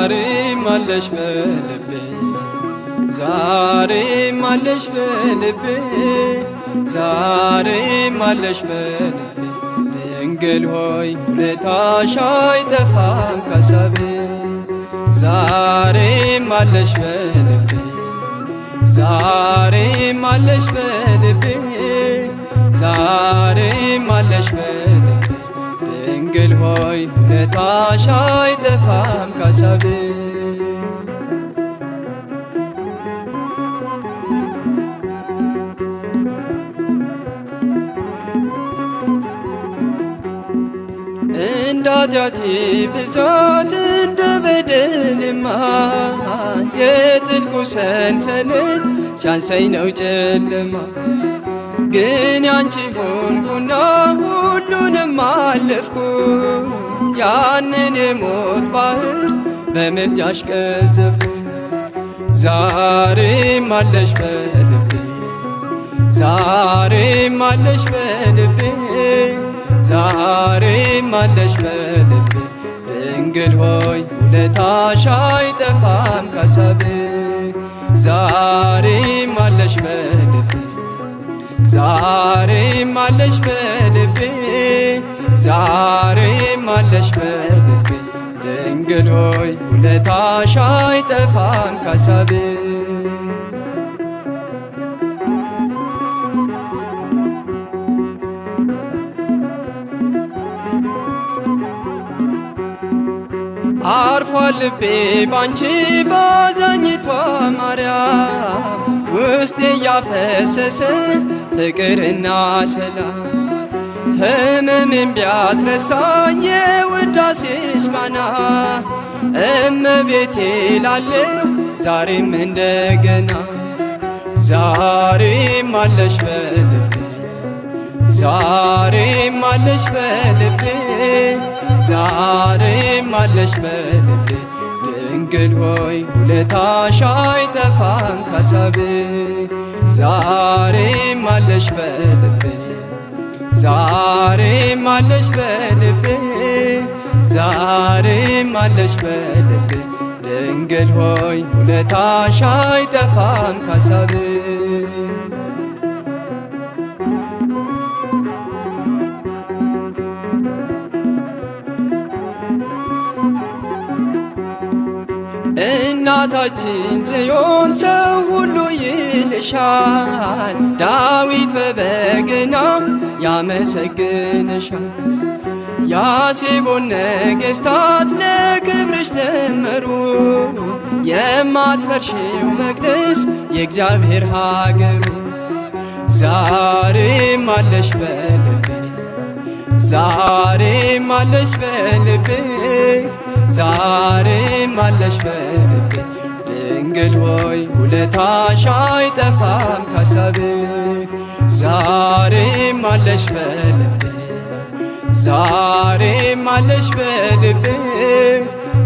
ዛሬም አለሽ በልቤ ዛሬም አለሽ በልቤ ዛሬም አለሽ በልቤ ድንግል ሆይ ውለታሽ አይጠፋም ከሳቤ ዛሬም አለሽ በልቤ ዛሬም አለሽ በልቤ ዛሬም አለሽ በልቤ ድንግል ሆይ ውለታሽ አይጠፋም ከሳቤ እንደ ኃጢአቴ ብዛት እንደ በደሌማ የጥልቁ ሰንሰለት ሲያንሰኝ ነው ጨለማ ግን ያንቺ ሆንኩና ሁሉንም አለፍኩ ያንን የሞት ባህር በምልጃሽ ቀዘፍኩ ዛሬም አለሽ በልቤ ዛሬም አለሽ በልቤ ዛሬም አለሽ በልቤ ድንግል ሆይ ውለታሽ አይጠፋም ከሳቤ ዛሬም አለሽ በልቤ ዛሬም አለሽ በልቤ ዛሬም አለሽ በልቤ ድንግል ሆይ ውለታሽ አይጠፋም ከሳቤ አርፏል ልቤ ባንቺ ባዛኝቷ ማርያም ውስጤ ያፈሰሰ ፍቅርና ሰላም ህመምን ቢያስረሳኝ የውዳሴሽ ቃና እመቤቴ ላለው ዛሬም እንደገና ዛሬም አለሽ በልቤ ዛሬም አለሽ በልቤ ዛሬም አለሽ በልቤ ድንግል ሆይ ውለታሽ አይጠፋም ከሳቤ ዛሬም አለሽ በልቤ ዛሬም አለሽ በልቤ ዛሬም አለሽ በልቤ ድንግል ሆይ ውለታሽ አይጠፋም ከሳቤ እናታችን ጽዮን ሰው ሁሉ ይልሻል ዳዊት በበገና ያመሰግንሻል ያሴቦን ነገሥታት ለክብርሽ ዘመሩ የማትፈርሺው መቅደስ የእግዚአብሔር ሀገሩ ዛሬም አለሽ በልቤ ዛሬም አለሽ በልቤ ዛሬም አለሽ በልቤ ድንግል ሆይ ውለታሽ አይጠፋም ከሳቤ ዛሬም አለሽ በልቤ ዛሬም አለሽ በልቤ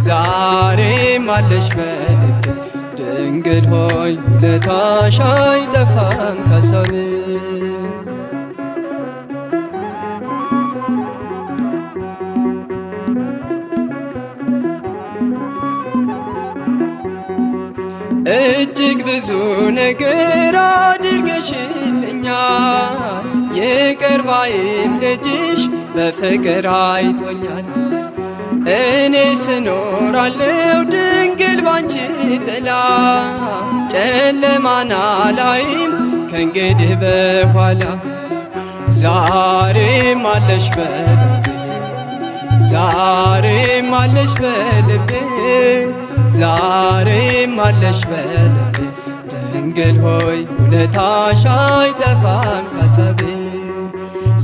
ዛሬም አለሽ በልቤ ድንግል ሆይ ውለታሽ አይጠፋም ከሳቤ እጅግ ብዙ ነገር አድርገሽልኛል ይቅር ባይም ልጅሽ በፍቅር አይቶኛል እኔ ስኖራለው ድንግል ባንቺ ጥላ ጨለማን አላይም ከእንግዲህ በኋላ ዛሬም አለሽ በልቤ ዛሬም አለሽ በልቤ ዛሬም አለሽ በልቤ ድንግል ሆይ ውለታሽ አይጠፋም ከሳቤ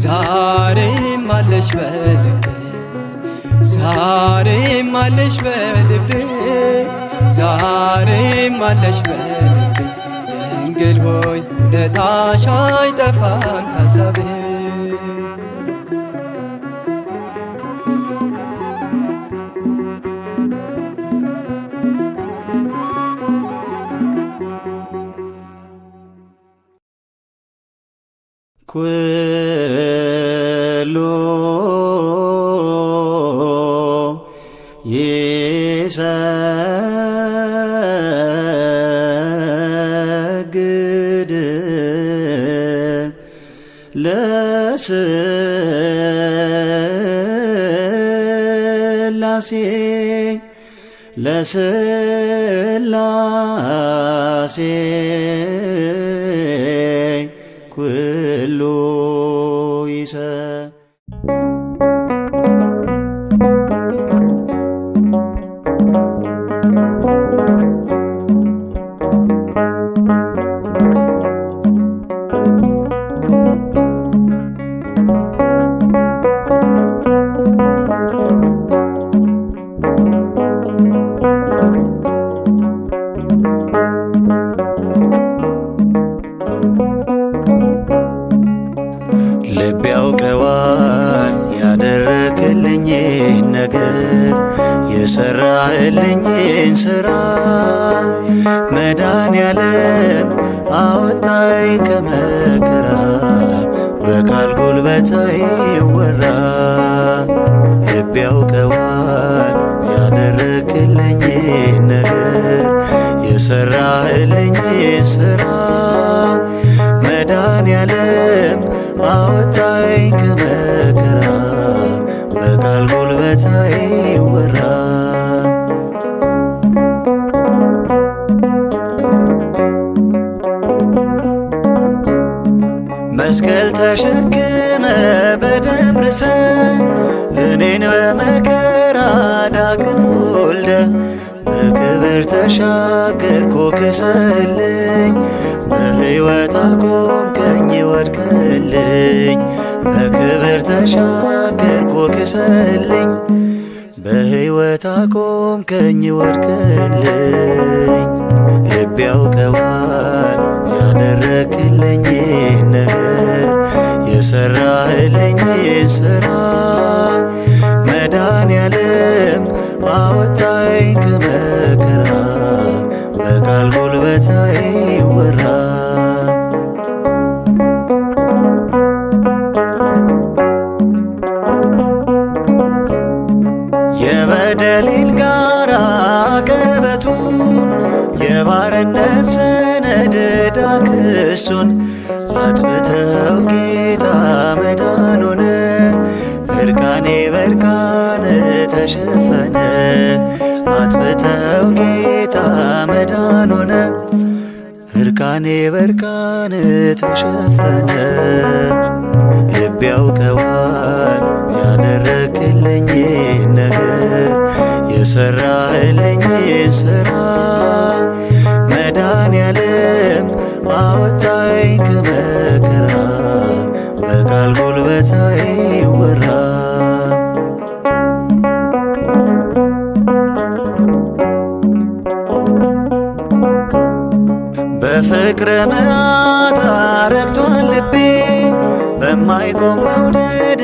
ዛሬም አለሽ በልቤ ዛሬም አለሽ በልቤ ዛሬም አለሽ በልቤ ድንግል ሆይ ውለታሽ አይጠፋም ከሳቤ ኩሉ ይሰ ለስላሴ ለስላሴ ኩሉ ይሰ ልብ ያውቀዋል ያደረክልኝን ነገር የሰራህልኝን ሥራ መድኃኔዓለም አወጣኝ ከመከራ በቃል ጉልበት አይወራ። ልብ ያውቀዋል ያደረክልኝን ነገር የሰራህልኝን ሥራ መድኃኔዓለም አወጣኝ ከመከራ በቃል ጉልበት አይወራ። መስቀል ተሸክመ በደም ርሰ እኔን በመከራ ዳግም ወልደ በክብር ተሻገርኩ ክሰልኝ በሕይወት አቆምከኝ ወድቀልኝ በክብር ተሻገርኩ ክሰልኝ በሕይወት አቆምከኝ ወድቀልኝ። ልብ ያውቀዋል ያደረክልኝን ነገር የሰራህልኝን ሥራ መድኃኔዓለም አወጣኝ ከመከራ በቃል ጉልበት አይወራ። የበደሌን ጋራ ቀበቱን የባርነት ሰነድ ዕዳ ክሱን አጥፍተው ጌታ መዳኑን እርቃኔ በርቃን ተሸፈነ አጥፍተው ጌታ መዳኑን እርቃኔ በርቃን ተሸፈነ። ልብ ያውቀዋል ያደረክልኝን ነገር የሰራህልኝን ሥራ መድኃኔዓለም አወጣኝ ከመከራ በቃል ጉልበት አይወራ። በፍቅር መዓዛ ረክቷል ልቤ በማይቆም መውደድ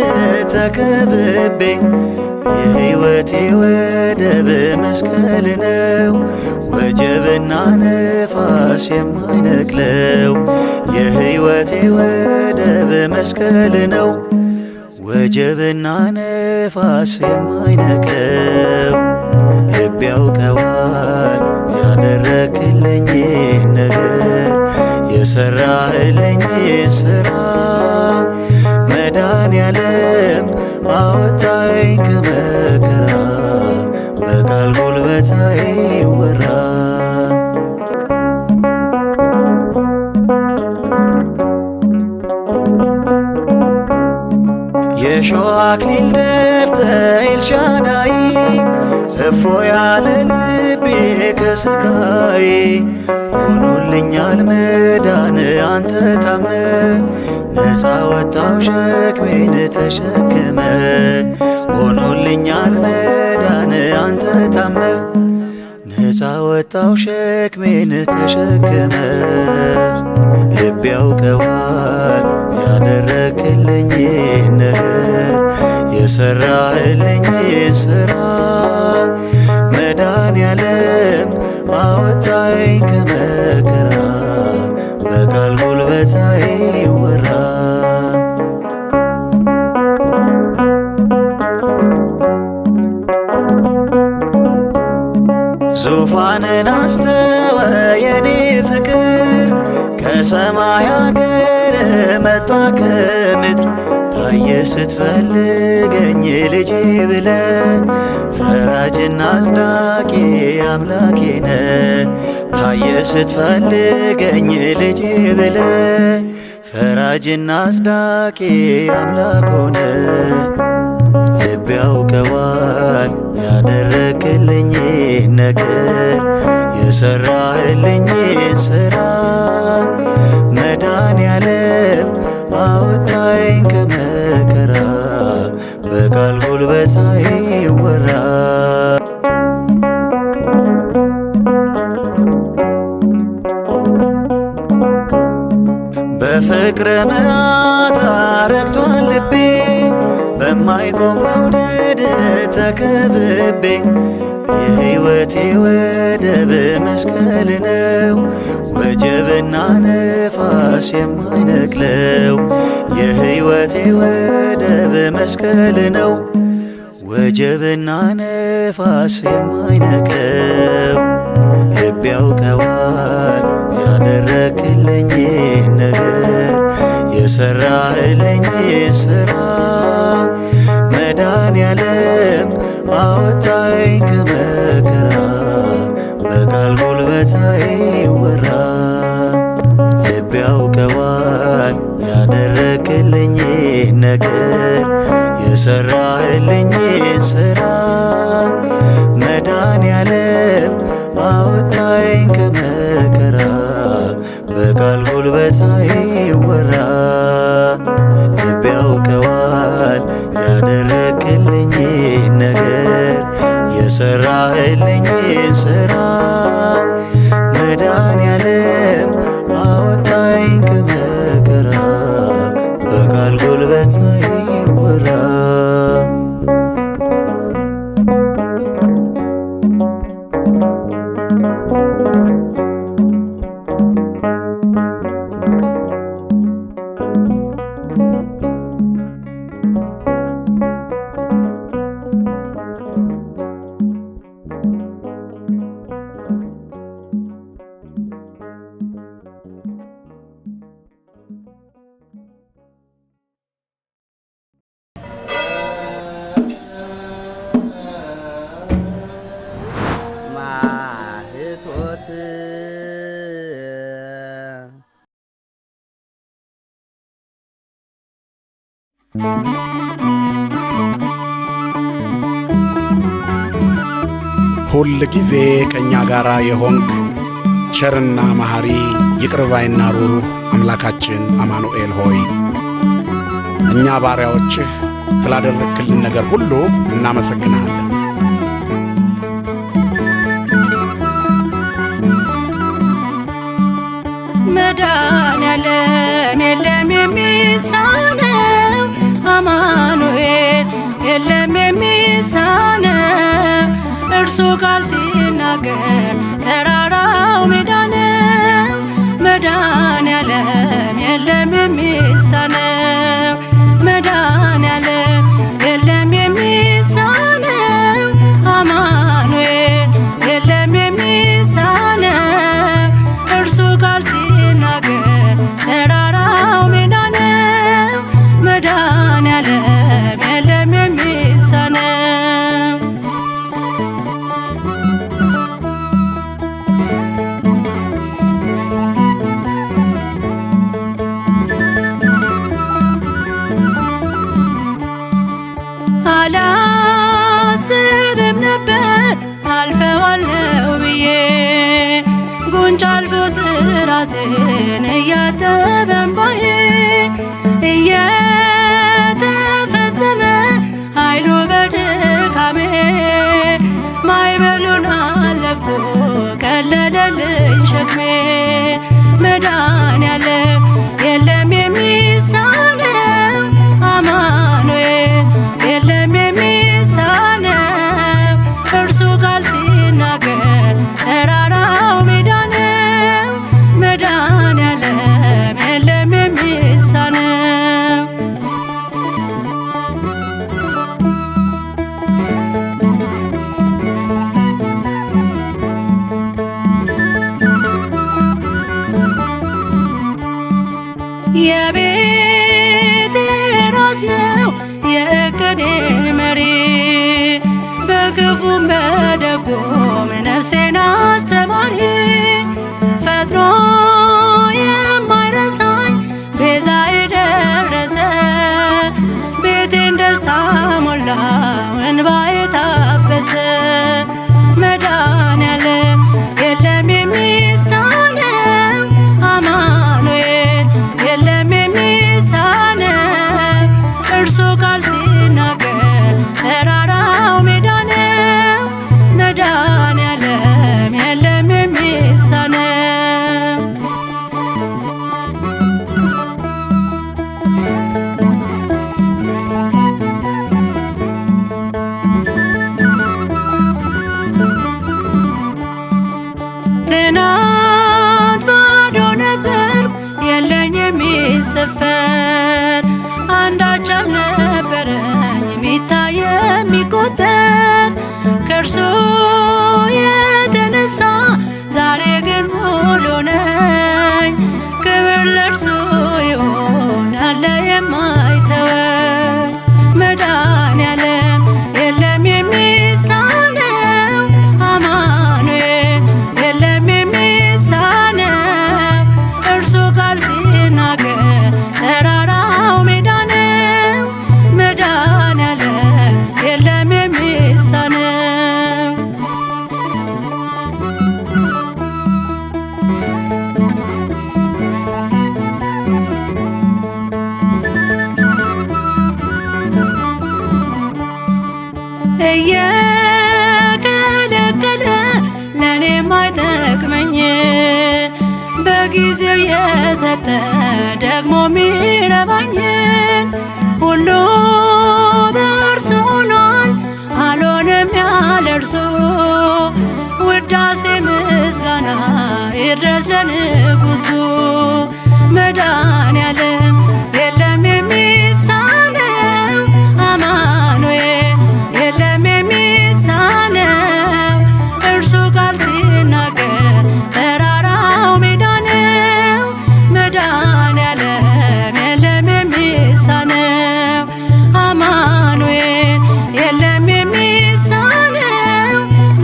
ተከብቤ የሕይወቴ ወደብ መስቀል ነው ወጀብና ነፋስ የማይነቅለው የሕይወቴ ወደብ መስቀል ነው ወጀብና ነፋስ የማይነቅለው። ልብ ያውቀዋል ያደረክልኝን ነገር የሰራህልኝን ሥራ መድኃኔዓለም አወጣኝ ከመከራ በቃል ጉልበት አይወራ። የሾህ አክሊል ደፍተህ ኤልሻዳይ እፎ ያለ ልቤ ከስቃይ ሆኖልኛል መዳን አንተ ታመ ነፃ ወጣው ሸክሜን ተሸክመ ሆኖልኛል መዳን አንተ ታመ ነፃ ወጣው ሸክሜን ተሸክመ። ልብ ያውቀዋል ያደረክልኝን ነገር የሰራህልኝን ሥራ መድኃኔዓለም አወጣኝ ከመከራ በቃል ጉልበት አይወራ። ዙፋንን አስተወ የኔ ፍቅር ከሰማይ አገር መጣ ከምድር ታየ ስትፈልገኝ ልጄ ብለ ፈራጅና አጽዳቂ አምላኬ ነ ታየ ስትፈልገኝ ልጄ ብለ ፈራጅና አጽዳቂ አምላክ ሆነ ልብ ያውቀዋል ያደረክልኝ ነገር የሰራህልኝን ስራ መድኃኔዓለም አወጣኝ ከመከራ በቃል ጉልበት አይወራ በፍቅር መዓዛ ረክቷል ልቤ በማይቆም መውደድ ተከብቤ የሕይወቴ ወደብ መስቀል ነው ወጀብና ነፋስ የማይነቅለው የሕይወቴ ወደብ መስቀል ነው ወጀብና ነፋስ የማይነቅለው ልብ ያውቀዋል ያደረክልኝ ነገር የሰራህልኝን ስራ መድኃኔዓለም አወጣኝ ከመከራ በቃል ጉልበት አይወራ ልብ ያውቀዋል ያደረክልኝ ነገር የሰራህልኝን ስራ መድኃኔዓለም አወጣኝ ከመከራ በቃል ጉልበት አይወራ ልብ ያውቀዋል ያደረክልኝ ነገር የሰራህልኝን ስራ መድኃኔዓለም አወጣኝ ከመከራ በቃል ጉልበት አይወራ ሁል ጊዜ ከእኛ ጋር የሆንክ ቸርና መሐሪ ይቅርባይና ሩሩህ አምላካችን አማኑኤል ሆይ እኛ ባሪያዎችህ ስላደረክልን ነገር ሁሉ እናመሰግናለን። መድኃኔዓለም የለም የሚሳነው አማኑኤል የለም የሚሳነው እርሱ ቃል ሲናገር ተራራው ሜዳ ነው። መድኃኔዓለም የለም የሚሳነው መድኃኔዓለም የለም የሚሳነው አማኑኤል የለም የሚሳነው እርሱ ቃል ሲናገር ተራራው ሜዳ ነው። መድኃኔዓለም የለም የሚሳነው አላስብም ነበር አልፈዋለሁ ብዬ ጉንጭ አልፎት ራሴን እያጠበ እንባዬ እየተፈጸመ ኃይሉ በድካሜ ማዕበሉን አለፍኩ ቀለለልኝ ሸክሜ መድኃኔዓለም የለም የሚሳነው አማኑኤል የለም የሚሳነው እርሱ ቃል ሲናገር ተራራው ሜዳ ነው። መድኃኔዓለም የለም የሚሳነው የቤቴ ራስ ነው የእቅዴ መሪ በክፉም በደጉም ነፍሴን አስተማሪ ፈጥኖ የማይረሳኝ ቤዛ የደረሰ ቤቴን ደስታ ሞላው እንባዬ ታበሰ መድኃኔዓለም የለም የሚሳነው አማኑኤል የለም የሚሳነው እርሱ ቃል ሲናገር ተራራው ሜዳ ነው መድኃኔዓለም የለም የሚሳነው ትናንት ባዶ ነበርኩ የለኝ የሚሰፈር አንዳች አልነበረኝ የሚታይ የሚቆጠር ከእርሱ የተነሳ ዛሬ ግን ሙሉ ነኝ ክብር ለእርሱ ይሁን ያለ የማይተወኝ መድኃኔዓለም የለም የሚሳነው አማኑኤል የለም የሚሳነው እርሱ ቃል ሲናገር ተራራው ሜዳ ነው መድኃኔዓለም የለም የሚሳነው እየከለከለ ለእኔ ማይጠቅመኝ በጊዜው የሰጠ ደግሞ ሚረባኝን ሁሉ በእርሱ ሆኗል አልሆንም ያለ እርሱ ውዳሴ ምስጋና ይድረስ ለንጉሡ መድኃኔዓለም የለም የሚሳነው አማኑኤል የለም የሚሳነው እርሱ ቃል ሲናገር ተራራው ሜዳ ነው መድኃኔዓለም የለም የሚሳነው አማኑኤል የለም የሚሳነው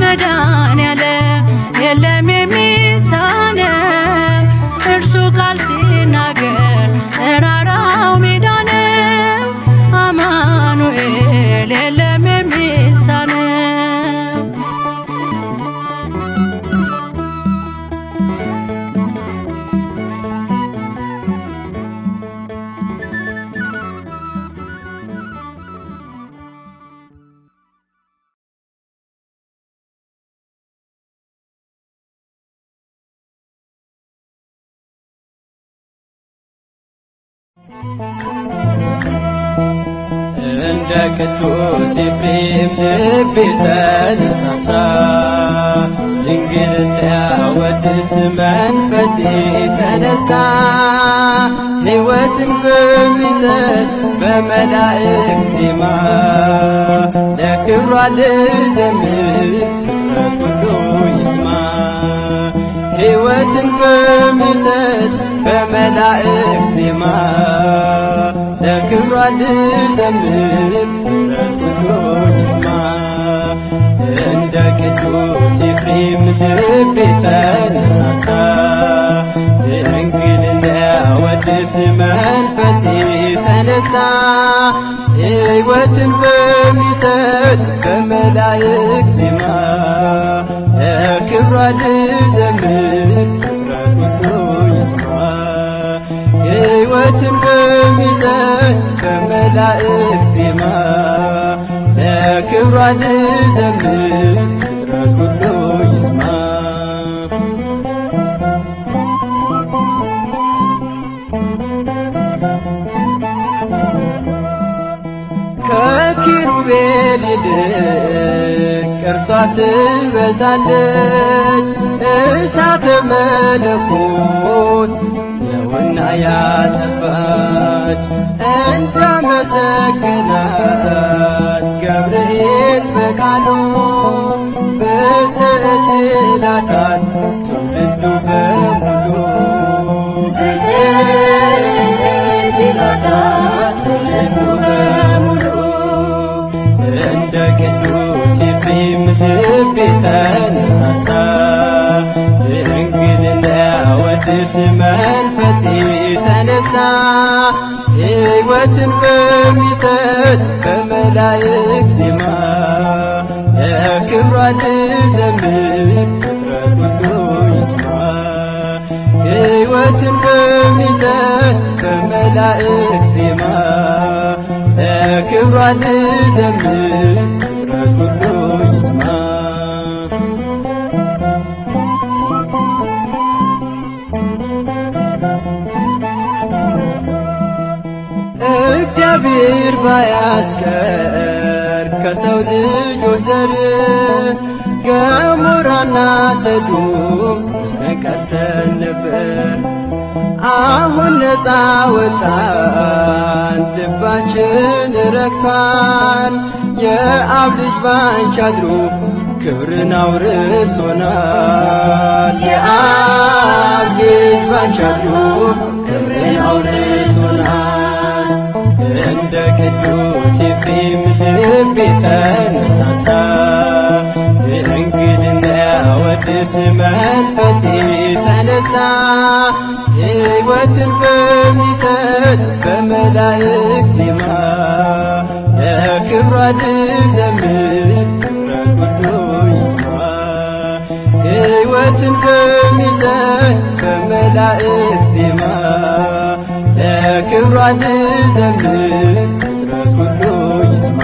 መድኃኔዓለም የለም የሚሳነው እርሱ ቃል ሲናገር ተራራው ሜዳ ነው አማኑኤል የለም የሚሳነው እንደ ቅዱስ ኤፍሬም ልቤ ተነሳሳ ድንግልን ሊያወድስ መንፈሴ ተነሳ ሕይወትን በሚሰጥ በመላእክት ዜማ ለክብሯ ልዘምር ፍጥረት ሁሉ ይስማ ሕይወትን በሚሰጥ በመላእክት ዜማ ለክብሯ ልዘምር ፍጥረት ሁሉ ይስማ እንደ ቅዱስ ኤፍሬም ልቤ ተነሳሳ ድንግልን ሊያወድስ መንፈሴ ተነሳ ሕይወትን በሚሰጥ በመላእክት ዜማ ለክብሯ ልዘምር ፍጥረት ሁሉ ይስማ ሕይወትን በሚሰጥ በመላእክት ዜማ ለክብሯ ልዘምር ፍጥረት ሁሉ ይስማ ከኪሩቤል ይልቅ እርሷ ትበልጣለች እሳተ መለኮት ነውና ያጠፋች እንዳመሰገናት ገብርኤል በቃሉ ብፅዕት ይላታል ትውልዱ በሙሉ ብፅዕት ተነሳሳ ድንግልና ወድስ መንፈስ ተነሳ ሕይወትን በሚሰጥ በመላእክት ዜማ ለክብሯ ልዘምር ፍጥረት ሁሉ ይስማ ሕይወትን በሚሰጥ በመላእክት ዜማ ለክብሯ ልዘምር ፍጥረት ሁሉ ይስማ እግዚአብሔር ባያስቀር ከሰው ልጆች ዘር ገሞራና ሰዶም ውስጠን ቀርተን ነበር። አሁን ነፃ ወጣን ልባችን ረክቷል። የአብ ልጅ ባንቺ አድሮ ክብርን አውርሶናል። የአብ ልጅ ባንቺ አድሮ ክብርን አውርሶናል። እንደ ቅዱስ ኤፍሬም ልቤ ተነሳሳ ድንግልና ወድስ መንፈስ ተነሳ ሕይወትን በሚሰጥ በመላእክት ዜማ ለክብሯ ልዘምር ፍጥረት ሁሉ ይስማ ሕይወትን በሚሰጥ በመላእክት ዜማ ለክብሯ ልዘምር ፍጥረት ሁሉ ይስማ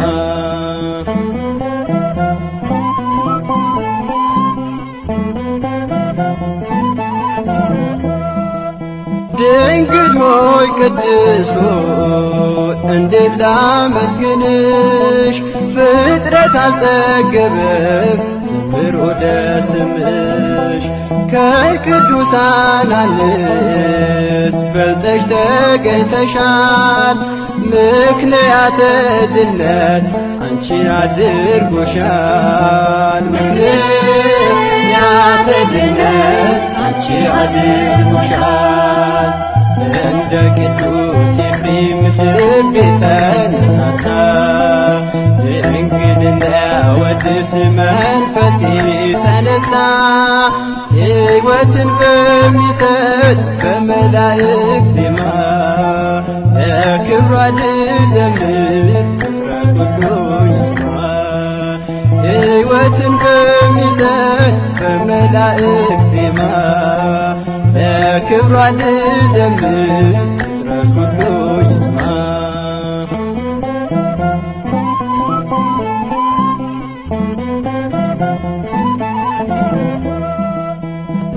ድንግል ሆይ ቅድስት ሆይ እንዴት ላመስግንሽ ፍጥረት አልጠገበም ዘምሮ ለስምሽ ከቅዱሳን አንስት በልጠሽ ተገኝተሻል ምክንያተ ድኅነት አንቺ አድርጎሻል ምክንያተ ድኅነት አንቺ አድርጎሻል እንደ ቅዱስ ኤፍሬም ልቤ ተነሳሳ ድንግልና ወድስ መንፈስ ተነሳ ሕይወትን በሚሰጥ በመላእክት ዜማ ለክብሯ ልዘምር ፍጥረት ሁሉ ይስማ ሕይወትን በሚሰጥ በመላእክት ዜማ ለክብሯ ልዘምር ፍጥረት ሁሉ ይስማ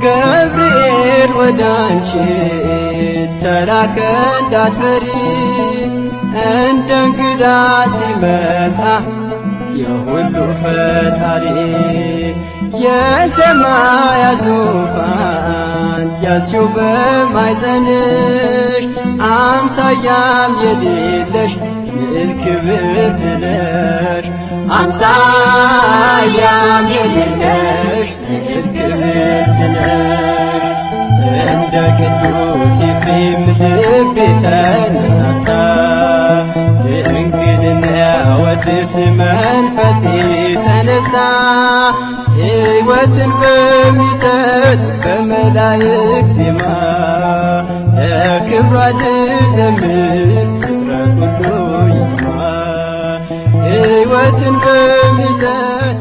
ገብርኤል ወዳንቺ ተላከ እንዳትፈሪ እንደ እንግዳ ሲመጣ የሁሉ ፈጣሪ የሰማያት ዙፋን ያዝሽው በማኅፀንሽ አምሳያም የሌለሽ ልዕልት ክብርት ነሽ አምሳያም የሌለሽ ልዕልት ክብርት ነሽ እንደ ቅዱስ ኤፍሬም ልቤ ተነሳሳ ድንግልና ወድስ መንፈስ ተነሳ ሕይወትን በሚሰጥ በመላእክት ዜማ ለክብሯ ልዘምር ፍጥረት ሁሉ ይስማ ሕይወትን በሚሰጥ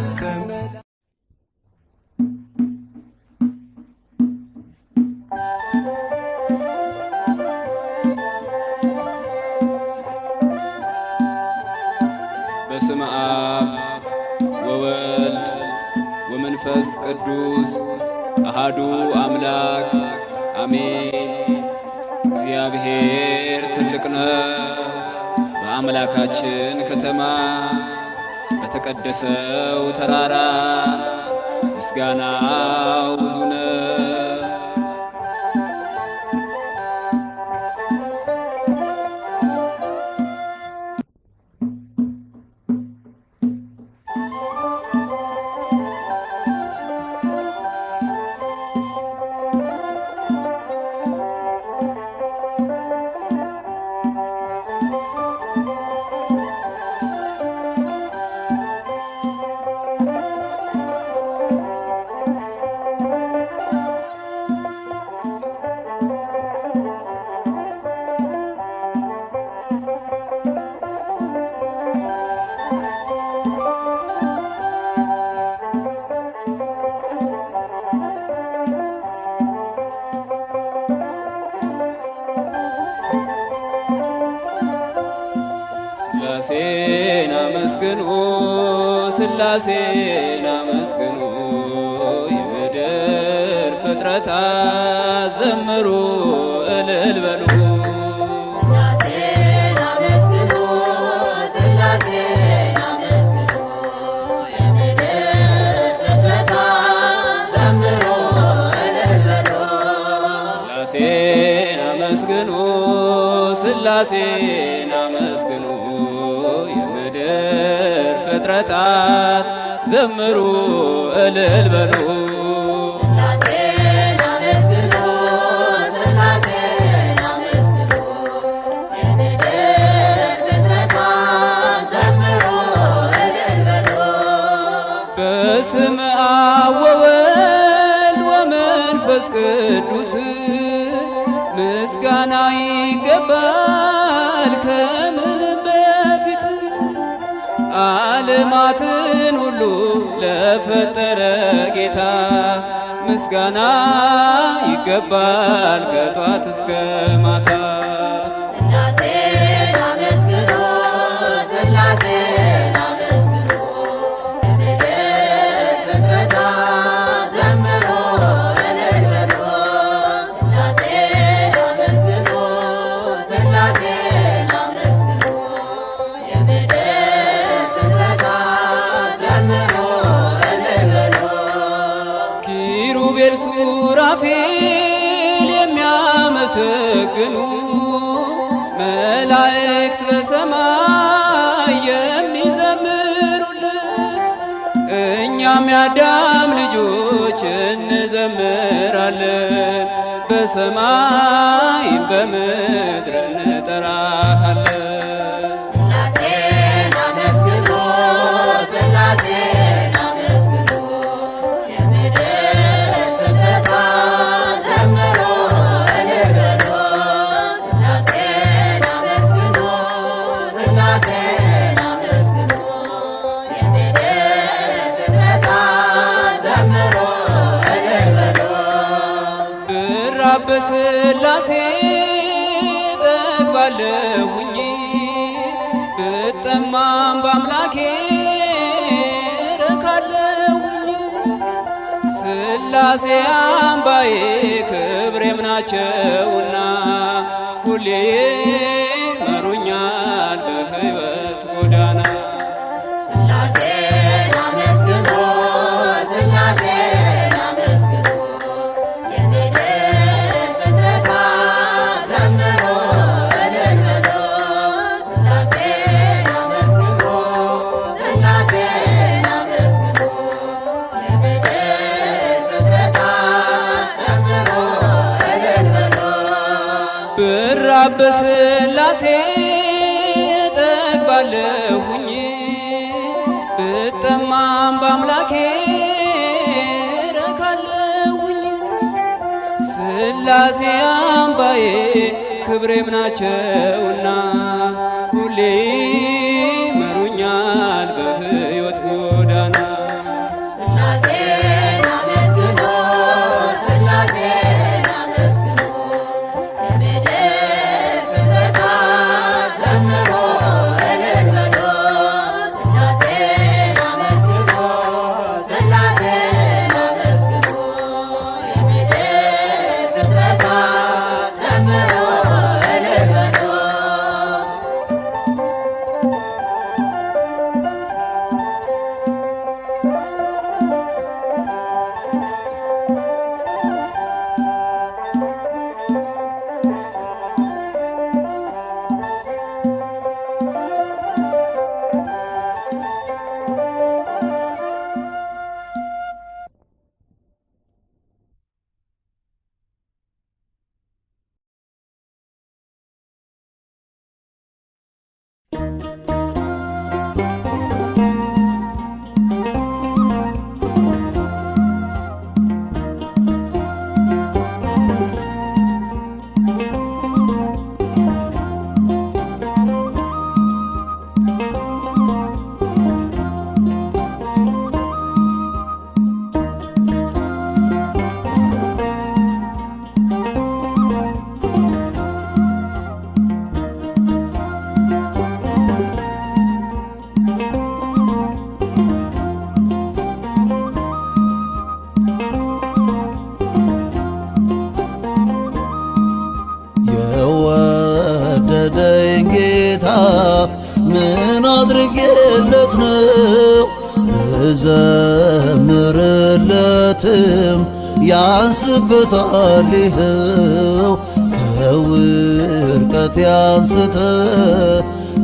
በስመ አብ ወወልድ ወመንፈስ ቅዱስ አሃዱ አምላክ አሜን። እግዚአብሔር ትልቅ ነው። በአምላካችን ከተማ በተቀደሰው ተራራ ምስጋናው ብዙ ነው። ሥላሴን አመስግኑ ሥላሴን አመስግኑ የምድር ፍጥረታት ዘምሩ እልል በሉ። ሥላሴን አመስግኑ ሥላሴን አመስግኑ የምድር ፍጥረታት ዘምሩ እልል በሉ። ሥላሴን አመስግኑ ሥላሴን አመስግኑ የምድር ፍጥረታት ዘምሩ እልል በሉ። ሥላሴን አመስግኑ ሥላሴን አመስግኑ የምድር ፍጥረታት ዘምሩ እልል በሉ። በስመ አብ ወወልድ ወመንፈስ ቅዱስ ምስጋና ይገባል ከምንም በፊት ዓለማትን ሁሉ ለፈጠረ ጌታ ምስጋና ይገባል ከጧት እስከ ማታ። ሥላሴን አመስግኑ ሥላሴን አመስግኑ የምድር ፍጥረታት ዘምሩ እልል በሉ። ሥላሴን አመስግኑ ሥላሴን አመስግኑ የምድር ፍጥረታት ዘምሩ እልል በሉ። ኪሩቤል ሱራፌል የሚያመሰግኑ መላእክት በሰማይ የሚዘምሩልን እኛም የአዳም ልጆች እንዘምራለን በሰማይም በምድር እንጠራሃለን። ሥላሴን አመስግኑ ሥላሴን አመስግኑ የምድር ፍጥረታት ዘምሩ እልል በሉ። ሥላሴን አመስግኑ ሥላሴን አመስግኑ የምድር ፍጥረታት ዘምሩ እልል በሉ። ብራብ በሥላሴ ጠግባለሁኝ ብጠማም በአምላኬ ረካለሁኝ። ሥላሴ አምባዬ ክብሬም ናቸውና ሁሌ መሩኛል በሕይወት ጎዳና። ሥላሴን አመስግኑ ሥላሴን አመስግኑ የምድር ፍጥረታት ዘምሩ እልል በሉ። ሥላሴን አመስግኑ ሥላሴን አመስግኑ የምድር ፍጥረታት ዘምሩ እልል በሉ። ብራብ በሥላሴ ጠግባለሁኝ ብጠማም በአምላኬ ረካለሁኝ። ሥላሴ አምባዬ ክብሬም ናቸውና ሁሌ መሩኛል በሕይወት ጎዳና። ሥላሴን አመስግኑ ሥላሴን አመስግኑ የምድር ፍጥረታት ዘምሩ እልል በሉ። ሥላሴን አመስግኑ ሥላሴን አመስግኑ የምድር ፍጥረታት ዘምሩ እልል በሉ። የወደደኝ ጌታ ምን አድርጌለት ነው? ብዘምርለትም ያንስበታል ይኸው ከውድቀቴ አንስተ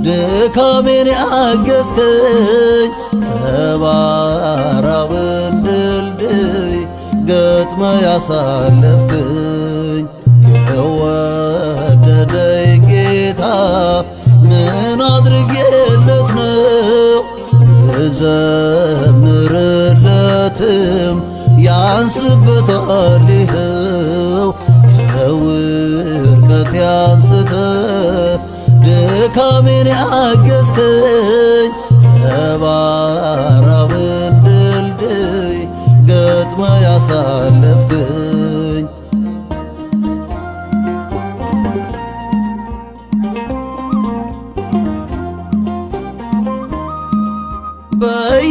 ድካሜን ያገዝከኝ ሰባራውን ድልድይ ገጥመ ያሳለፍከኝ የወደደኝ ጌታ ምን አድርጌለት ነው? ብዘምርለትም ያንስበታል ይኸው ከውድቀቴ አንስተ ድካሜን ያገዝከኝ ሰባራውን ድልድይ ገጥመ ያሳለፍከኝ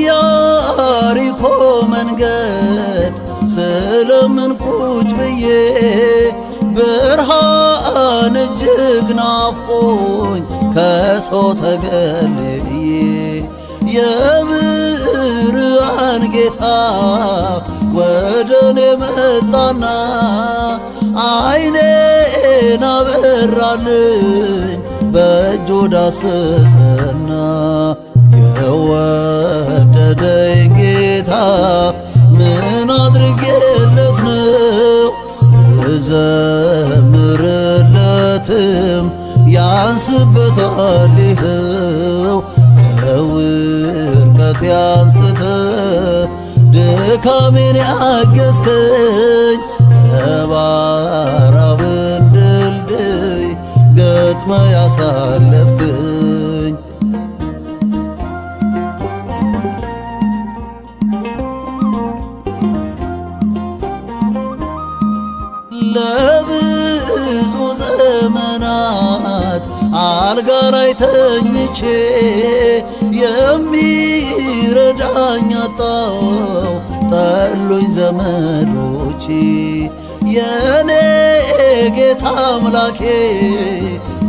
በኢያሪኮ መንገድ ስለምን ቁጭ ብዬ ብርሃን እጅግ ናፍቆኝ ከሰው ተገልዬ የብርሃን ጌታ ወደኔ መጣና ዓይኔን አበራልኝ በእጁ ዳሰሰና የወደደኝ ጌታ ምን አድርጌለት ነው? ብዘምርለትም ያንስበታል ይኸው ከውድቀቴ አንስተ ድካሜን ያገዝከኝ ሰባራውን ድልድይ ገጥመ ያሳለፍከኝ ለብዙ ዘመናት አልጋ ላይ ተኝቼ የሚረዳኝ አጣው ጠሉኝ ዘመዶቼ የኔ ጌታ አምላኬ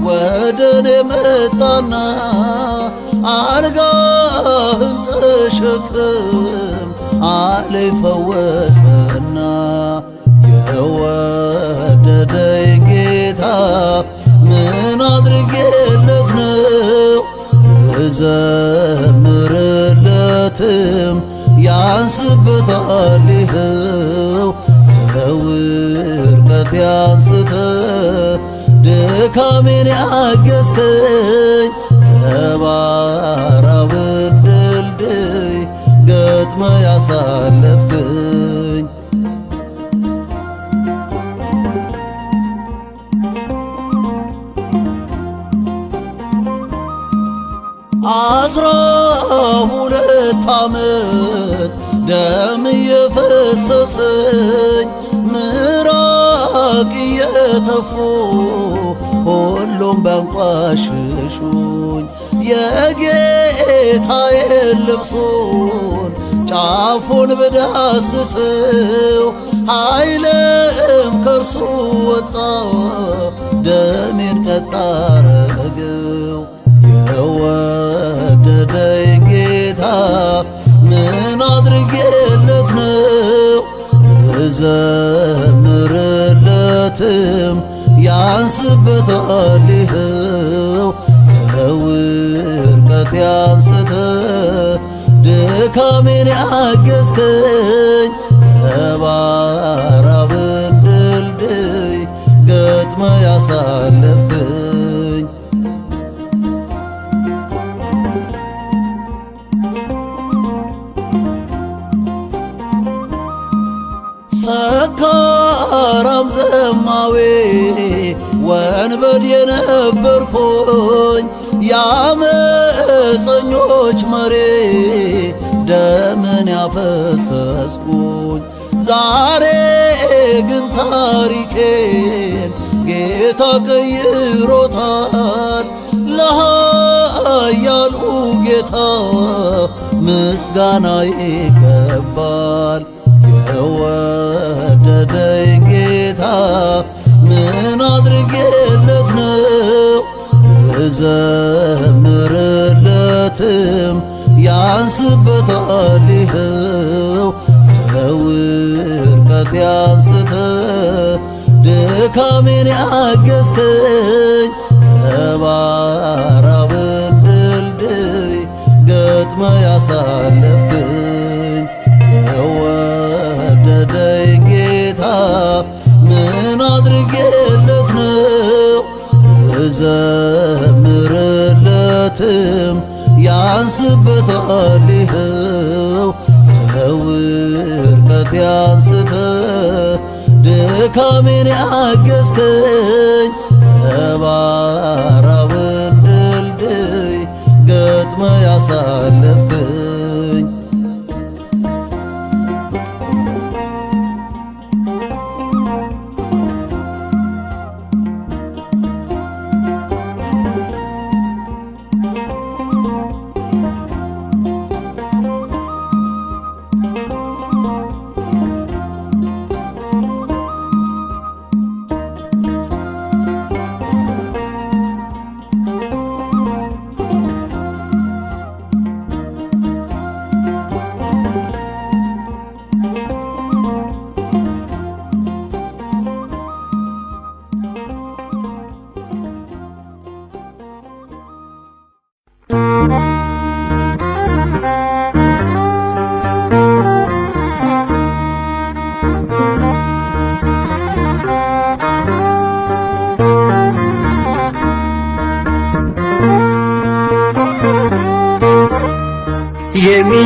ወደኔ መጣና አልጋህን ተሸክም አለኝ ፈወሰና የወደደኝ ጌታ ምን አድርጌለት ነው? ብዘምርለትም ያንስበታል ይኸው ከውድቀቴ አንስተ ድካሜን ያገዝከኝ ሰባራውን ድልድይ ገጥመ ያሳለፍከኝ አስራ ሁለት ዓመት ደም የፈሰሰኝ ምራቅ እየተፉ ሁሉም በንቋሽሹኝ የጌታዬን ልብሱን ጫፉን ብዳስሰው ኃይልም ከርሱ ወጣ ደሜን ቀጥ አረገው የወደደኝ ጌታ ምን አድርጌለት ነው? ብዘምርለትም ያንስበታል ይኸው ከውድቀቴ አንስተ ድካሜን ያገዝከኝ ሰባራውን ድልድይ ገጥመ ያሳለፍከኝ ሰካራም ዘማዌ ወንበዴ የነበርኩኝ የአመፀኞች መሪ ደምን ያፈሰስኩኝ ዛሬ ግን ታሪኬን ጌታ ቀይሮታል። ለኃያሉ ጌታ ምስጋና ይገባል። የወደደኝ ጌታ ምን አድርጌለት ነው? ብዘምርለትም ያንስበታል ይኸው ከውድቀቴ አንስተ ድካሜን ያገዝከኝ ሰባራውን ድልድይ ገጥመ ያሳለፍክኝ የወደደኝ ጌታ ምን አድርጌለት ነው ብዘምርለትም ያንስበታል ይኸው ከውድቀቴ አንስተ ድካሜን ያገዝከኝ ሰባራውን ድልድይ ገጥመ ያሳለፍክኝ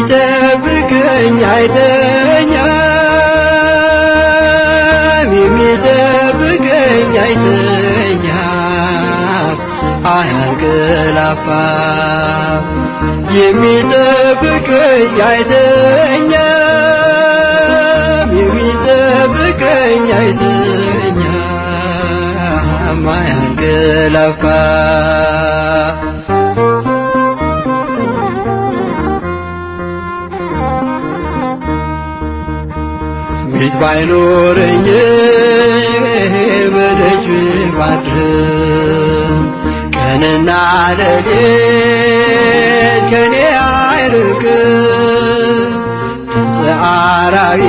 የሚጠብቀኝ አይተኛም፣ የሚጠብቀኝ አይተኛም፣ አያንቀላፋም። የሚጠብቀኝ አይተኛም፣ የሚጠብቀኝ አይተኛም፣ አያንቀላፋም። ቤት ባይኖረኝ በደጅ ባድርም ቀንና ሌሊት ከኔ አይርቅም። ድምፀ አራዊት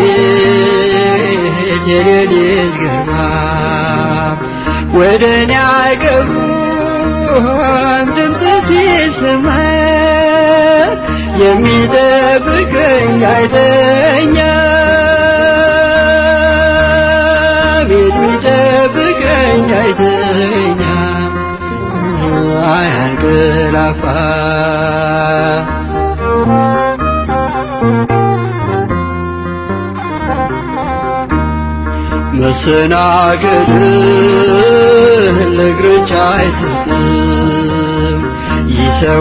የሌሊት ግርማ ወደ እኔ አይቀርቡም ድምፅ ሲሰማ። የሚጠብቀኝ አይተኛም፣ የሚጠብቀኝ አይተኛም፣ አያንቀላፋም። መሰናክልን ለእግሮች አይሰጥም፣ ይሰውረኛል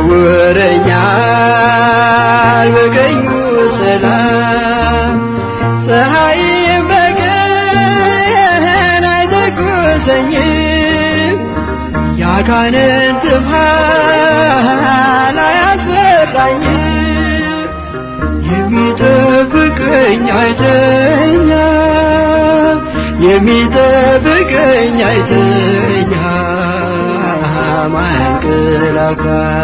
በቀኙ ሰላም። ፀሐይም በቀን አይተኩሰኝም፣ ያጋንንትም ኃይል አያስፈራኝም። የሚጠብቀኝ አይተኛም፣ የሚጠብቀኝ አይተኛም፣ አያንቀላፋም።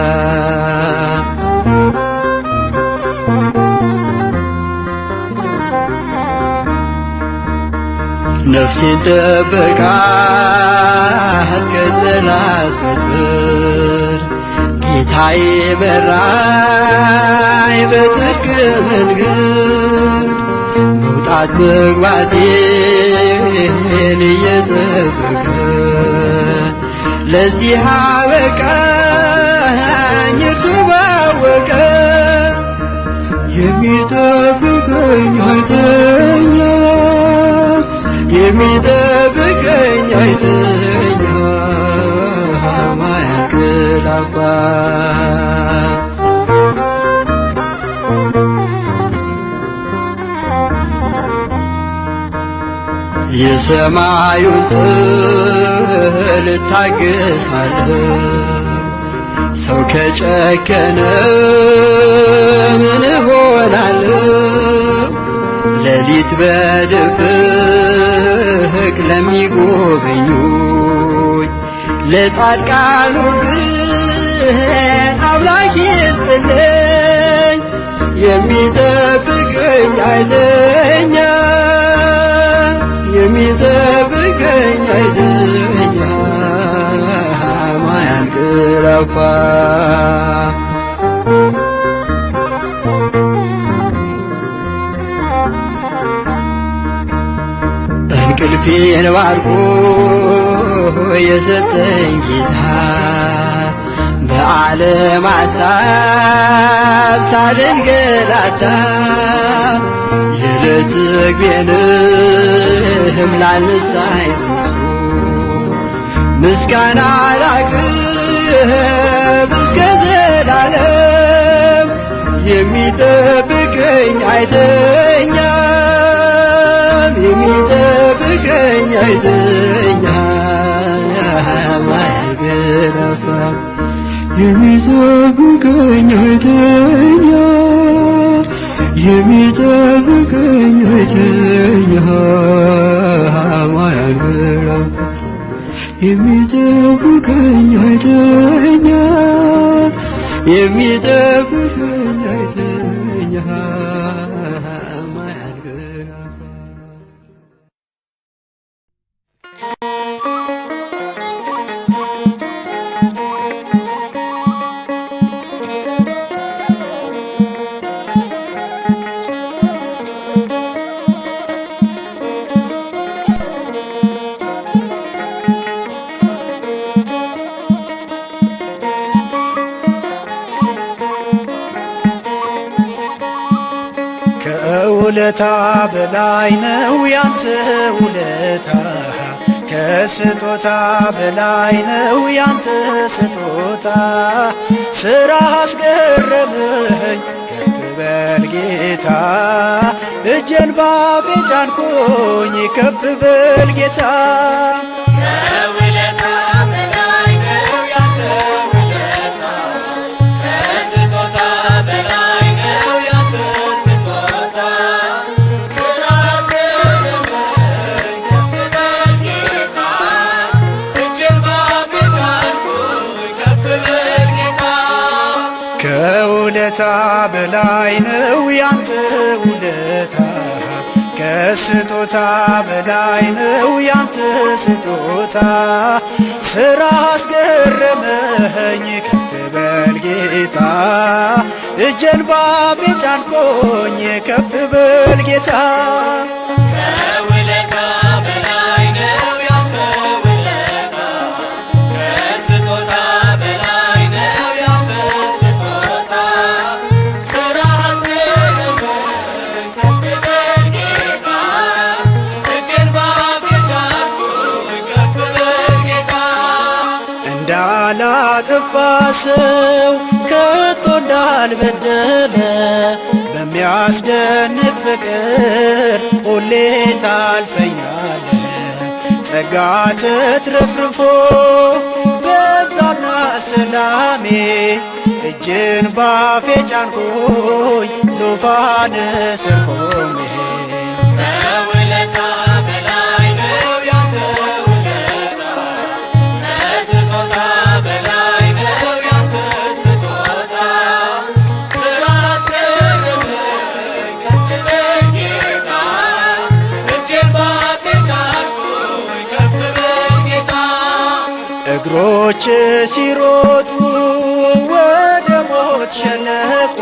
ነፍሴን ጠበቃት ከጠላት ወጥመድ፣ ጌታዬ መራኝ በጽድቅ መንገድ። መውጣት መግባቴን እየጠበቀ ለዚህ አበቃኝ እርሱ ባወቀ። የሚጠብቀኝ አይተኛም፣ የሚጠብቀኝ አይተኛም፣ አያንቀላፋም። የሰማዩን ጥል እታገሳለሁ፣ ሰው ከጨከነ ምን እሆናለሁ? ሌሊት በድብቅ ለሚጎበኙኝ ለጻድቃኑ ግን አምላክ ይስጥልኝ የሚጠብቀኝ አይተኛ የሚጠብቀኝ አይተኛ ማያንቀላፋ እንቅልፌን ባርኮ የሰጠኝ ጌታ በዓለም ሐሳብ ሳልንገላታ የዕለት ምግቤንም ላልነሣኝ ፍጹም ምስጋና ላቅርብ እስከ ዘላለም የሚጠብቀኝ አይተኛም የሚጠብቀኝ አይተኛም አይገረፋም የሚጠብቀኝ አይተኛም የሚጠብቀኝ አይተኛም አያንገላፋም የሚጠብቀኝ አይተኛም የሚጠብቀኝ አይተኛም አያንገላፋም። ከውለታ በላይ ነው ያንተ ውለታ፣ ከስጦታ በላይ ነው ያንተ ስጦታ። ሥራ አስገረመኝ ከፍ በል ጌታ፣ እጄን ባፌ ጫንኩኝ ከፍ በል ጌታ። ከውለታ በላይ ነው ያንተ ውለታ፣ ከስጦታ በላይ ነው ያንተ ስጦታ። ሥራ አስገረመኝ ከፍ በል ጌታ፣ እጄን ባፌ ጫንኩኝ ከፍ በል ጌታ። እንዳላጠፋ ሰው ከቶ እንዳልበደለ በሚያስደንቅ ፍቅር ሁሌ ታልፈኛለ። ጸጋ ተትረፍርፎ በዛና ሰላሜ፣ እጅን ባፌ ጫንኩኝ ዙፋን ስር ቆሜ። እግሮች ሲሮጡ ወደ ሞት ሸለቆ፣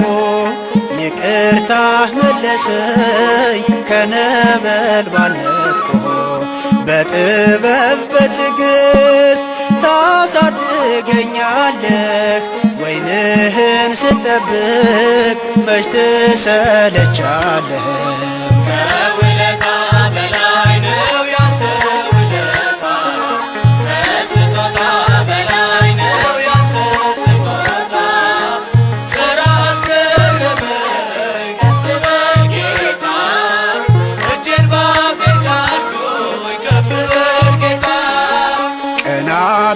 ይቅርታህ መለሰኝ ከነበልባል ነጥቆ። በጥበብ በትዕግሥት ታሳድገኛለህ፣ ወይንህን ስጠብቅ መች ትሰለቻለህ።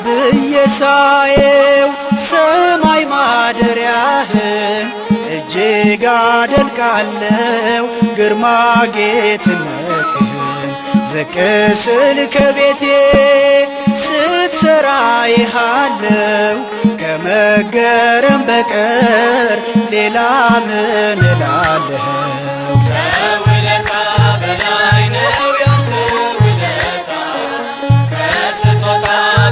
ብዬ ሳየው ሰማይ ማደሪያህን እጅግ አደንቃለው ግርማ ጌትነትህን። ዝቅ ስል ከቤቴ ስትሰራ ይሃለው ከመገ ከመገረም በቀር ሌላ ምን እላለሁ? ከውለታ በላይ ነው ያንተ ውለታ፣ ከስጦታ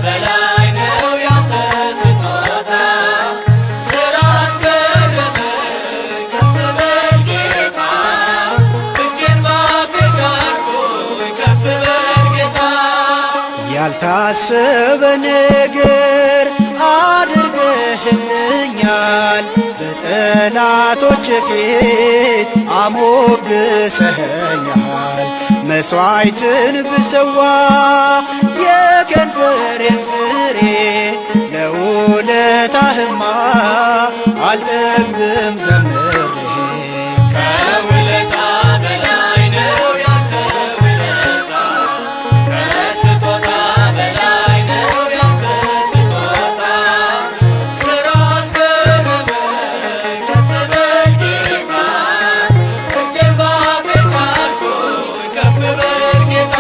በላይ ነው ያንተ ስጦታ። ስራ አስገረመኝ ከፍ በል ጌታ፣ እጄን ባፌ ጫንኩኝ ከፍ በል ጌታ። ያልታሰበ ነገር አድርገህልኛል፣ በጠላቶች ፊት አሞግሰኸኛል። መሥዋዕትን ብሰዋ የከንፈሬን ፍሬ ለውለታህማ አልጠግብም ዘምሬ። ከውለታ በላይ ነው ያንተ ውለታ፣ ከስጦታ በላይ ነው ያንተ ስጦታ። ስራ አስገረመኝ ከፍ በል ጌታ፣ እጄን ባፌ ጫንኩኝ ከፍ በል ጌታ።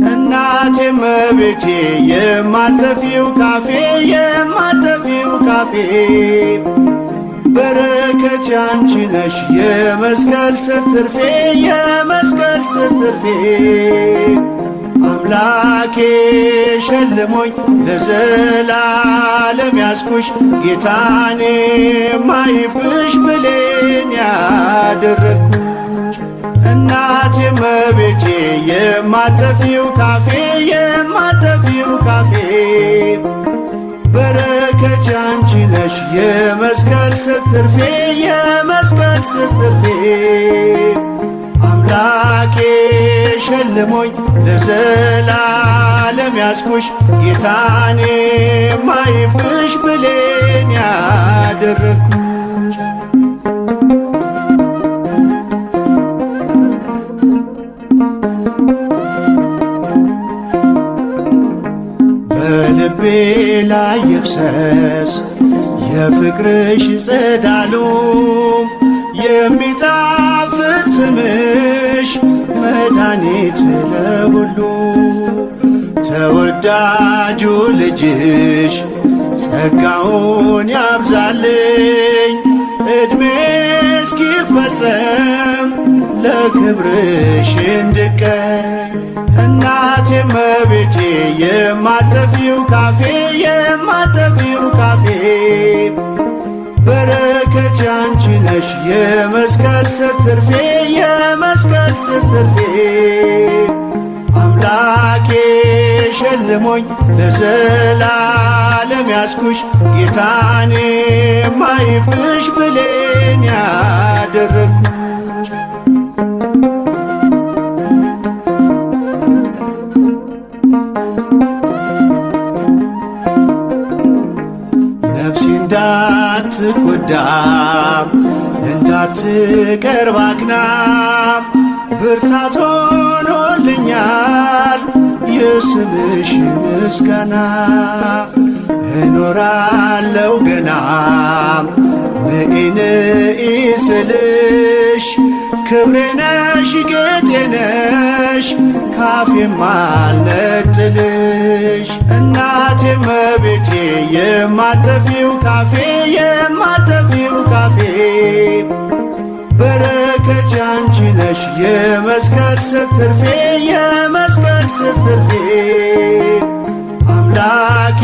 እናቴ እመቤቴ የማጠፊው ካፌ የማጠፊው ካፌ በረከት ያንቺ ነሽ የመስቀል ስር ትርፌ የመስቀል ስር ትርፌ አምላኬ ሸልሞኝ ለዘላለም ያስኩሽ ጌታኔ ማይብሽ ብሌን ያደረግኩሽ እናቴ እመቤቴ የማጠፊው ካፌ የማጠፊው ካፌ በረከት ያንቺ ነሽ የመስቀል ስር ትርፌ የመስቀል ስር ትርፌ አምላኬ ሸልሞኝ ለዘላለም ያስኩሽ ጌታኔ ማይብሽ ብሌን ያደረግኩሽ በልቤ ላይ ይፍሰስ የፍቅርሽ ጸዳሉ የሚጣፍጥ ስምሽ መድኃኒት ለሁሉ ተወዳጁ ልጅሽ ጸጋውን ያብዛልኝ ዕድሜ እስኪፈጸም ለክብርሽ እንድቀኝ እናቴ እመቤቴ የማጠፊው ካፌ የማጠፊው ካፌ በረከት ያንቺ ነሽ የመስቀል ስር ትርፌ የመስቀል ስር ትርፌ አምላኬ ሸልሞኝ ለዘላለም ያስኩሽ ጌታኔ ማይብሽ ብሌን ያደረግኩሽ ነፍሴ እንዳትጎዳም እንዳትቀርብ አክናም ብርታት ሆኖልኛል የስምሽ ምስጋና እኖራለው ገናም ንኢ ንኢ ስልሽ ክብሬ ነሽ ጌጤ ነሽ ካፌም አልነጥልሽ እናቴ እመቤቴ የማጠፊው ካፌ የማጠፊው ካፌ በረከት ያንቺ ነሽ የመስቀል ስር ትርፌ የመስቀል ስር ትርፌ አምላኬ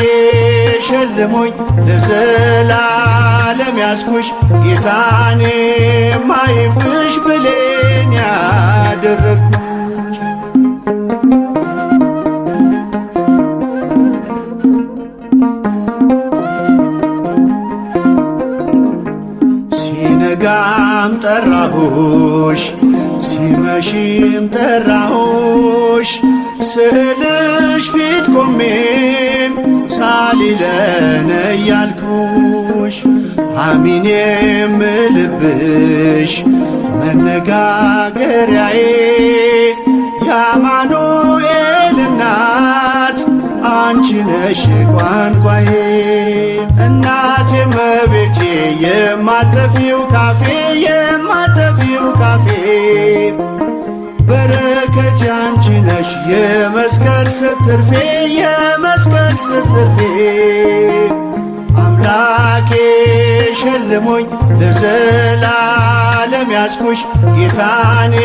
ሸልሞኝ ለዘላለም ያስኩሽ ጌታኔ ማይብሽ ብሌን ያደረግኩሽ ሲነጋም ጠራሁሽ ሲመሽም ጠራሁሽ ስዕልሽ ፊት ቆሜም ሳሊለነ እያልኩሽ አሚን የምልብሽ መነጋገሪያዬ የአማኑኤል እናት አንቺ ነሽ ቋንቋዬ እናቴ እመቤቴ የማጠፊው ካፌ የማጠፊው ካፌ በረከት ያንቺ ነሽ የመስቀል ስር ትርፌ የመስቀል ስር ትርፌ አምላኬ ሸልሞኝ ለዘላለም ያስኩሽ ጌታኔ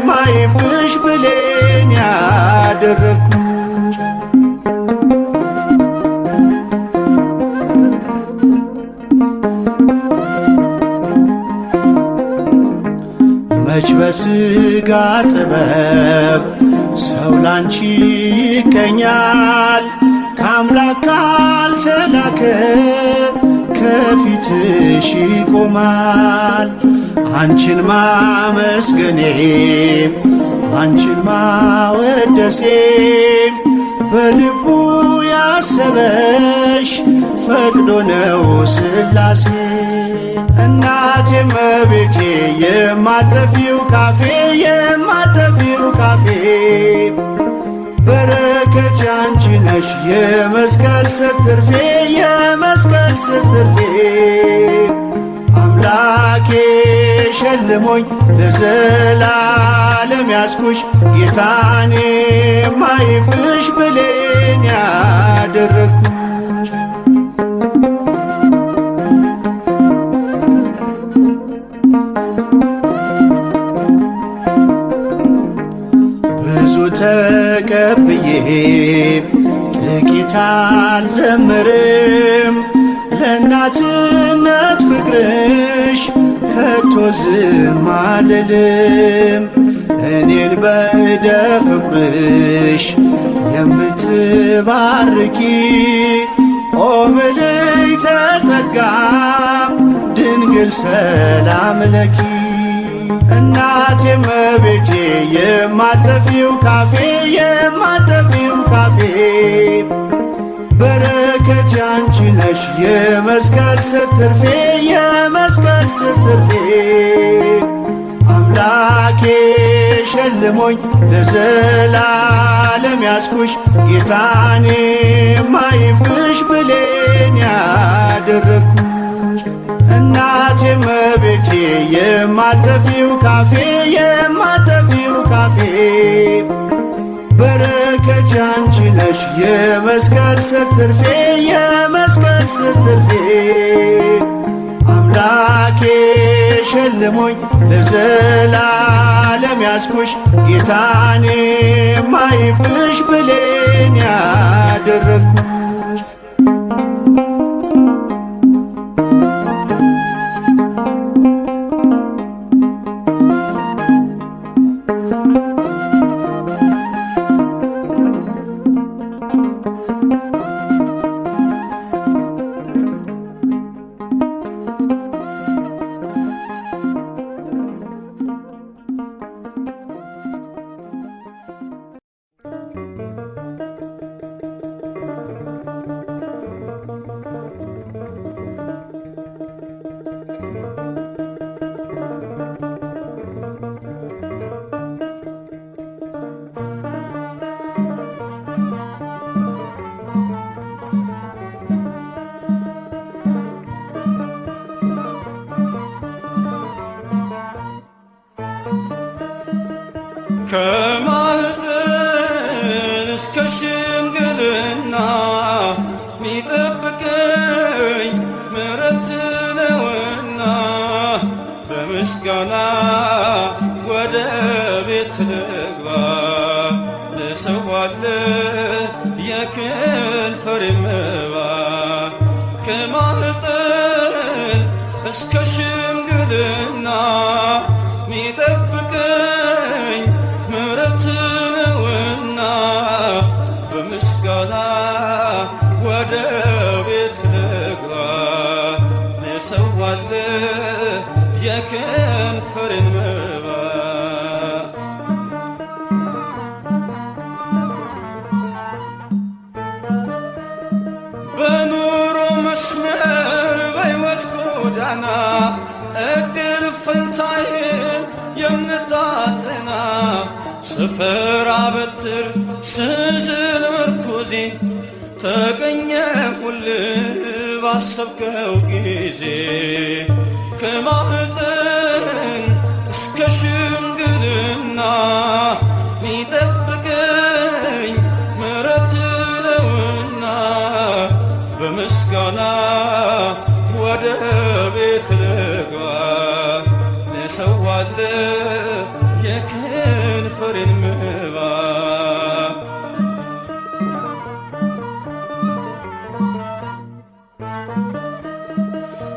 ማይብሽ ብሌን ያደረግኩሽ መች በሥጋ ጥበብ ሰው ላንቺ ይቀኛል ከአምላክ ካልተላከ ከፊትሽ ይቆማል አንቺን ማመስገኔ አንቺን ማወደሴ በልቡ ያሰበሽ ፈቅዶ ነው ሥላሴ እናቴ እመቤቴ የማጠፊው ካፌ የማጠፊው ካፌ በረከት ያንቺ ነሽ የመስቀል ስር ትርፌ የመስቀል ስር ትርፌ አምላኬ ሸልሞኝ ለዘላለም ያስኩሽ ጌታኔ ማይብሽ ብሌን ያደረግኩሽ ብዙ ተቀብዬ ጥቂት አልዘምርም ለእናትነት ፍቅርሽ ከቶ ዝም አልልም እኔን በእደ ፍቅርሽ የምትባርኪ ኦ ምልዕተ ጸጋ ድንግል ሰላም ለኪ እናቴ እመቤቴ የማጠፊው ካፌ የማጠፊው ካፌ በረከት ያንቺ ነሽ የመስቀል ስር ትርፌ የመስቀል ስር ትርፌ አምላኬ ሸልሞኝ ለዘላለም ያስኩሽ ጌታኔ ማይብሽ ብሌን ያደረግኩሽ እናቴ እመቤቴ የማጠፊው ካፌ የማጠፊው ካፌ በረከት ያንቺ ነሽ የመስቀል ስር ትርፌ የመስቀል ስር ትርፌ አምላኬ ሸልሞኝ ለዘላለም ያስኩሽ ጌታኔ ማይብሽ ብሌን ያደረግኩሽ ከማህፀን እስከ ሽምግልና ሚጠብቀኝ ምሕረት ነውና በምስጋና ወደ ቤት ልግባ ልሰዋልህ የከንፈር መባ ከማህፀን እስከ ሽምግልና ሚጠብቀኝ ምሕረት ነውና በምስጋና ወደ ቤት ልግባ ልሰዋልህ የከንፈርን መባ በኑሮ መስመር በሕይወት ጎዳና እድል ፈንታዬን የምታጠና ስፈራ በትር ስዝል ምርኩዜ ተቀኘሁልህ ባሰብከው ጊዜ ከማህፀን እስከ ሽምግልና ሚጠብቀኝ ምሕረት ነውና በምስጋና ወደ ቤት ልግባ ልሰዋልህ የከንፈሬን መባ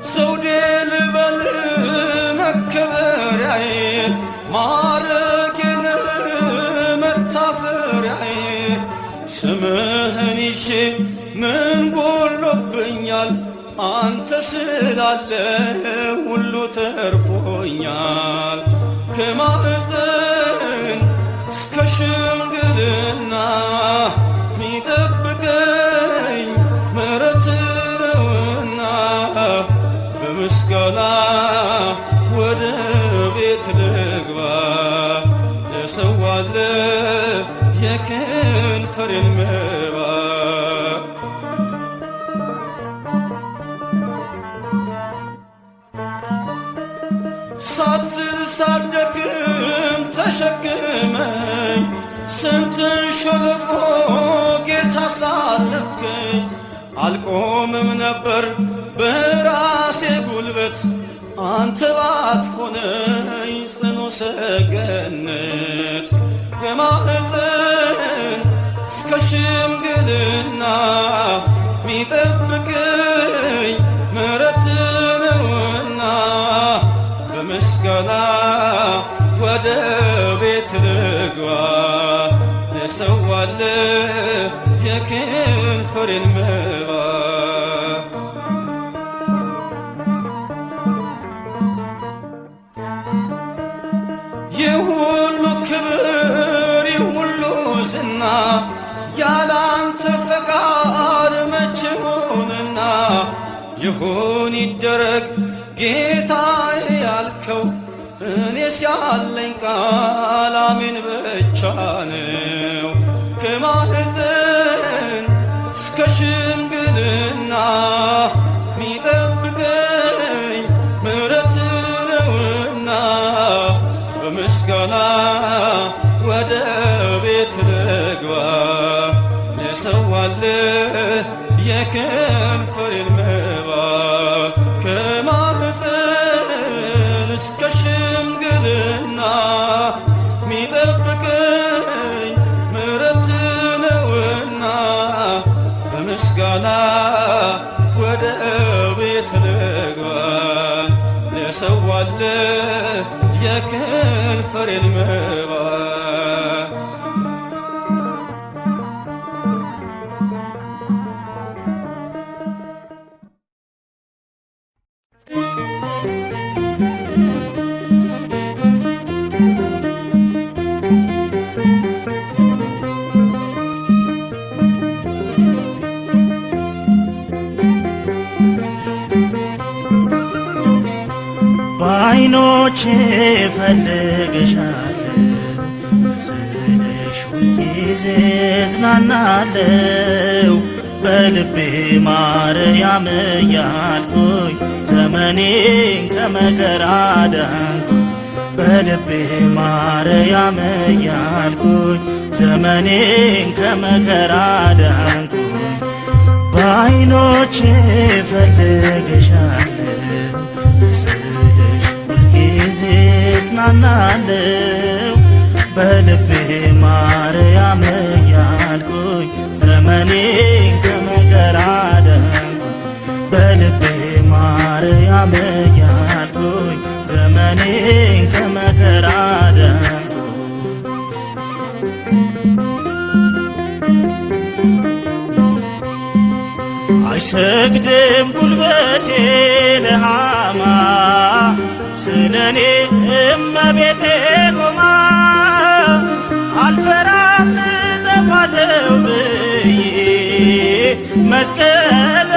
ዘውዴ ልበል መከበሪያዬ ማዕረጌ መታፈሪያዬ ስምህን ይዤ ምን ጎሎብኛል አንተ ስላለ ሁሉ ተርፎኛል ከማህፀን እስከ ሽምግልና ሚጠብቀኝ ምሕረት ነውና በምስጋና ወደ ቤት ልግባ ልሰዋልህ የከንፈሬን ስንትን ሸለቆ ጌታ ሳለፍከኝ አልቆምም ነበር በራሴ ጉልበት አንተ ባትሆነኝ ጽኑ ሰገነት ከማኅፀን እስከ ሽምግልና ሚጠብቀኝ ምሕረት ነውና በምስጋና ወደ ቤት ልግባ ልሰዋልህ የከንፈሬን መባ የሁሉ ክብር የሁሉ ዝና ያላንተ ፈቃድ መቼ ሆነና ይሁን ይደረግ ጌታዬ ያልከው እኔስ ያለኝ ቃል አሜን ብቻ ነው። ከማኅፀን እስከ ሽምግልና ሚጠብቀኝ ምሕረት ነውና በምስጋና ወደ ቤት ልግባ ልሰዋልህ የከንፈሬን መባ ከማኅፀን እስከ ሽምግልና ሚጠብቀኝ ምሕረት ነውና በምስጋና ወደ ቤት ልግባ ልሰዋልህ የከንፈሬን መባ በዓይኖቼ እፈልግሻለሁ በስልሽ ሁልጊዜ እጽናናለሁ በልቤ ማርያም እያልኩኝ ዘመኔን ከመከራ ዳንኩኝ በልቤ ማርያም እያልኩኝ ዘመኔን ከመከራ ዳንኩኝ በዓይኖቼ እፈልግሻለሁ በስልሽ ሁልጊዜ እጽናናለሁ በልቤ ማርያም እያልኩኝ ዘመኔን ከመከራ ዳንኩኝ በልቤ ማርያም እያልኩኝ ዘመኔን ከመከራ ዳንኩኝ አይሰግድም ጉልበቴ ለሃማ ስለኔ እመቤቴ ቆማ አልፈራም እጠፋለሁ ብዬ መስቀልን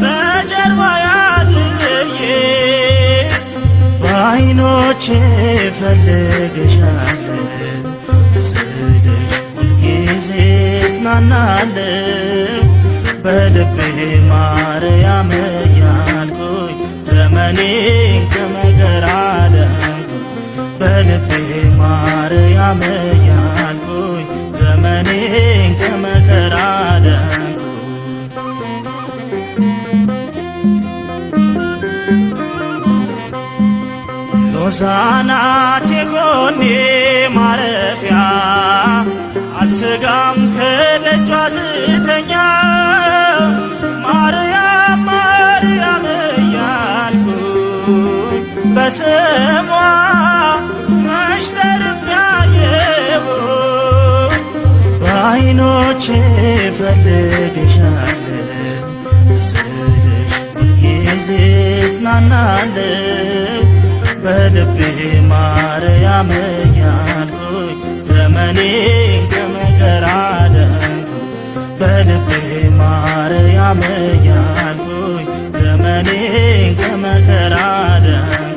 በጀርባ ያዝዬ በዓይኖቼ እፈልግሻለሁ በስልሽ ሁልጊዜ እጽናናለሁ በልቤ ማርያም እያልኩኝ ዘመኔን ከመከራ ዳንኩኝ በልቤ ማርያም እያልኩኝ ዘመኔን ከመከራ ዳንኩኝ ሎዛናት የጎኔ ማረፊያ አልሰጋም ከደጇ ስተኛ ማርያም ማርያም እያልኩኝ በስሟ መች ተርቤያየሁኝ በዓይኖቼ እፈልግሻለሁ በስልሽ ሁልጊዜ እጽናናለሁ በልቤ ማርያም እያልኩኝ ዘመኔን ከመከራ ዳንኩኝ በልቤ ማርያም እያልኩኝ ዘመኔን ከመከራ ዳንኩኝ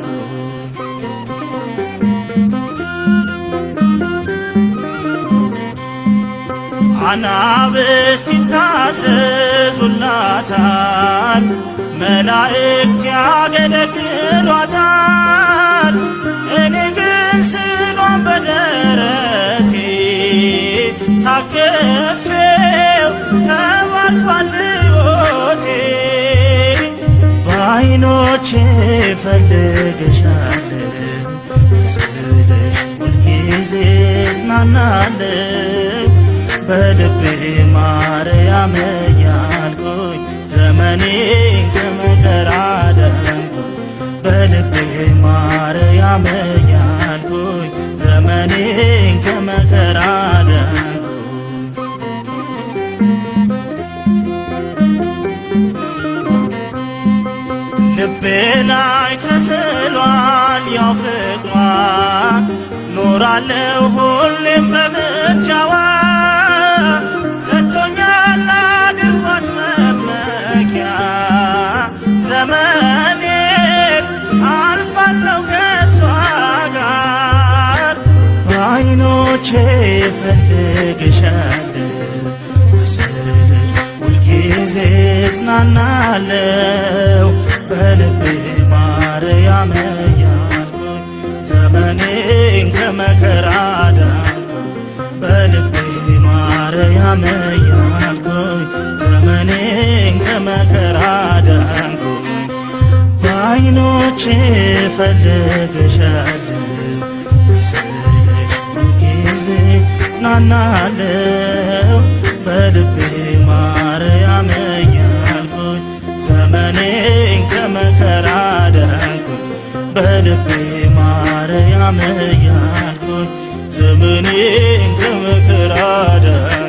አናብስት ይታዘዙላታል መላእክት ያገለግሏታል እኔ ግን ስሏን በደረቴ ታቅፌው ተባርኳል ሕይወቴ በዓይኖቼ ፈልግሻለሁ ስልሽ ሁልጊዜ እጽናናለሁ በልቤ ማርያም እያልኩኝ ዘመኔን ከመከራ አዳንኩኝ በልቤ ማርያም እያልኩኝ ዘመኔን ከመከራ አዳንኩኝ ልቤ ላይ ተስሏል ያው ፍቅሯ ኖራለሁ ሁሌም በምልጃዋ ሰጥቶኛል አድርጓት መመኪያ ዘመኔን አልፋለሁ ከሷ ጋር በዓይኖቼ ፈልግሻለሁ በስልሽ ሁልጊዜ እጽናናለሁ በልቤ ማርያም እያልኩኝ ዘመኔን ከመከራ አዳንኩኝ በልቤ ማርያም እያልኩኝ ዘመኔን ከመከራ አዳንኩኝ በዓይኖቼ ፈልግሻለሁ በስልሽ ሁልጊዜ እጽናናለሁ በልቤ ማርያም እያልኩኝ ዘመኔን ከመከራ አዳንኩኝ በልቤ ማርያም እያልኩኝ ዘመኔን ከመከራ አዳንኩኝ